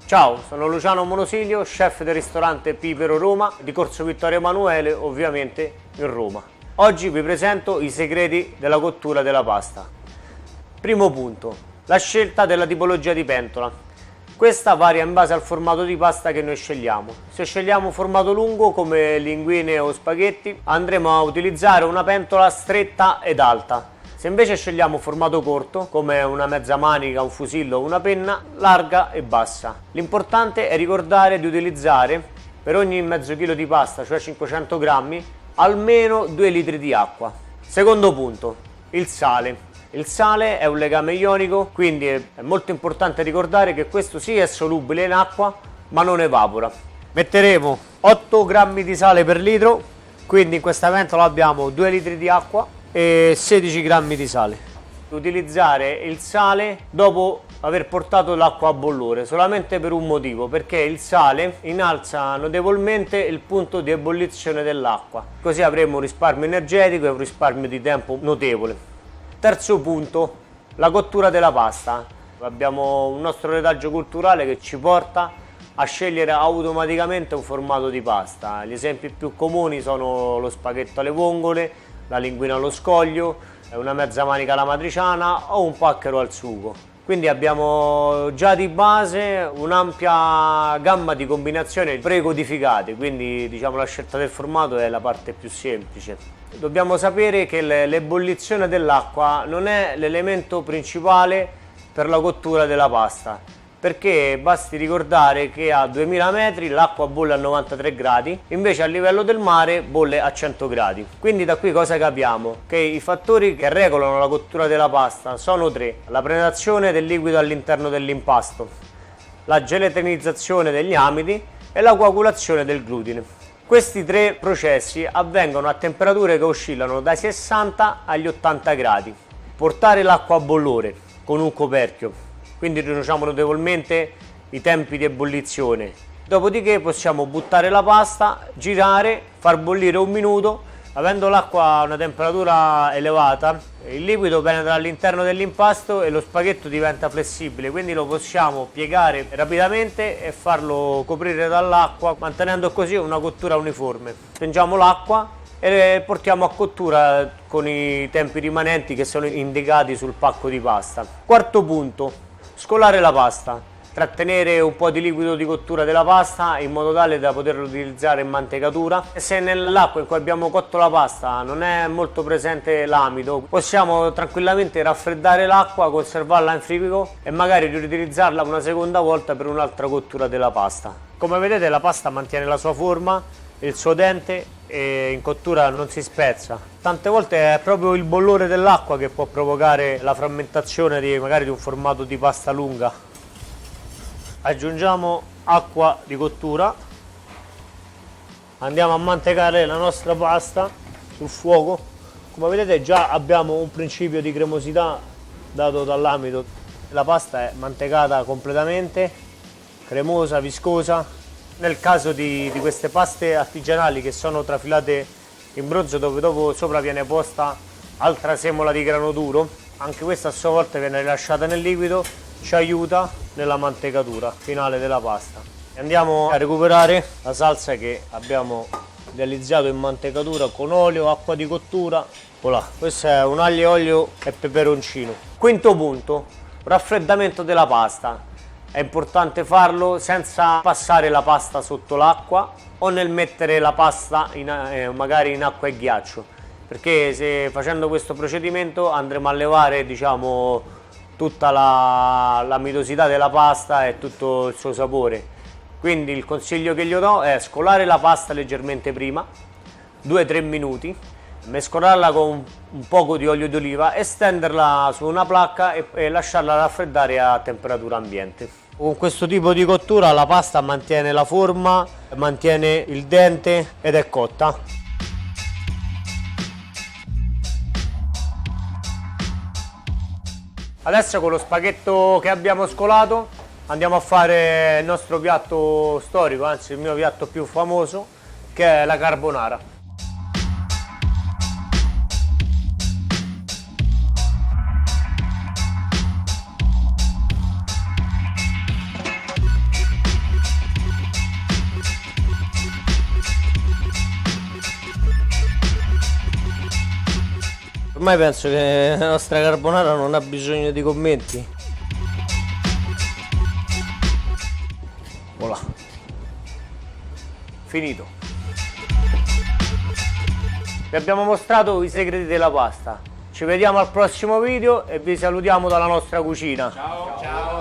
Ciao, sono Luciano Monosilio, chef del ristorante Pipero Roma di Corso Vittorio Emanuele, ovviamente in Roma. Oggi vi presento i segreti della cottura della pasta. Primo punto, la scelta della tipologia di pentola. Questa varia in base al formato di pasta che noi scegliamo. Se scegliamo un formato lungo come linguine o spaghetti, andremo a utilizzare una pentola stretta ed alta. Se invece scegliamo formato corto, come una mezza manica, un fusillo o una penna, larga e bassa. L'importante è ricordare di utilizzare per ogni mezzo chilo di pasta, cioè 500 grammi, almeno 2 litri di acqua. Secondo punto, il sale. Il sale è un legame ionico, quindi è molto importante ricordare che questo sì è solubile in acqua, ma non evapora. Metteremo 8 grammi di sale per litro, quindi in questa pentola abbiamo 2 litri di acqua e 16 grammi di sale. Utilizzare il sale dopo aver portato l'acqua a bollore solamente per un motivo, perché il sale innalza notevolmente il punto di ebollizione dell'acqua, così avremo un risparmio energetico e un risparmio di tempo notevole. Terzo punto, la cottura della pasta. Abbiamo un nostro retaggio culturale che ci porta a scegliere automaticamente un formato di pasta. Gli esempi più comuni sono lo spaghetto alle vongole, la linguina allo scoglio, una mezza manica alla matriciana o un pacchero al sugo. Quindi abbiamo già di base un'ampia gamma di combinazioni precodificate, quindi diciamo la scelta del formato è la parte più semplice. Dobbiamo sapere che l'ebollizione dell'acqua non è l'elemento principale per la cottura della pasta, perché basti ricordare che a 2000 metri l'acqua bolle a 93 gradi, invece a livello del mare bolle a 100 gradi. Quindi da qui cosa capiamo? Che i fattori che regolano la cottura della pasta sono tre: la penetrazione del liquido all'interno dell'impasto, la gelatinizzazione degli amidi e la coagulazione del glutine. Questi tre processi avvengono a temperature che oscillano dai 60 agli 80 gradi. Portare l'acqua a bollore con un coperchio, quindi riduciamo notevolmente i tempi di ebollizione. Dopodiché possiamo buttare la pasta, girare, far bollire un minuto. Avendo l'acqua a una temperatura elevata, il liquido penetra all'interno dell'impasto e lo spaghetto diventa flessibile, quindi lo possiamo piegare rapidamente e farlo coprire dall'acqua, mantenendo così una cottura uniforme. Spengiamo l'acqua e portiamo a cottura con i tempi rimanenti che sono indicati sul pacco di pasta. Quarto punto, scolare la pasta. Trattenere un po' di liquido di cottura della pasta in modo tale da poterlo utilizzare in mantecatura. E se nell'acqua in cui abbiamo cotto la pasta non è molto presente l'amido, possiamo tranquillamente raffreddare l'acqua, conservarla in frigo e magari riutilizzarla una seconda volta per un'altra cottura della pasta. Come vedete la pasta mantiene la sua forma, il suo dente e in cottura non si spezza. Tante volte è proprio il bollore dell'acqua che può provocare la frammentazione magari di un formato di pasta lunga. Aggiungiamo acqua di cottura, andiamo a mantecare la nostra pasta sul fuoco. Come vedete già abbiamo un principio di cremosità dato dall'amido. La pasta è mantecata completamente, cremosa, viscosa. Nel caso di queste paste artigianali che sono trafilate in bronzo, dove dopo sopra viene posta altra semola di grano duro, anche questa a sua volta viene rilasciata nel liquido, ci aiuta nella mantecatura finale della pasta. Andiamo a recuperare la salsa che abbiamo realizzato in mantecatura con olio, acqua di cottura. Voilà. Questo è un aglio, olio e peperoncino. Quinto punto, raffreddamento della pasta. È importante farlo senza passare la pasta sotto l'acqua o nel mettere la pasta magari in acqua e ghiaccio, perché se facendo questo procedimento andremo a levare diciamo tutta l'amidosità della pasta e tutto il suo sapore. Quindi il consiglio che gli do è scolare la pasta leggermente prima, 2-3 minuti, mescolarla con un poco di olio d'oliva e stenderla su una placca e lasciarla raffreddare a temperatura ambiente. Con questo tipo di cottura la pasta mantiene la forma, mantiene il dente ed è cotta. Adesso con lo spaghetto che abbiamo scolato andiamo a fare il nostro piatto storico, anzi il mio piatto più famoso, che è la carbonara. Ormai penso che la nostra carbonara non ha bisogno di commenti. Voilà. Finito. Vi abbiamo mostrato i segreti della pasta. Ci vediamo al prossimo video e vi salutiamo dalla nostra cucina. Ciao. Ciao.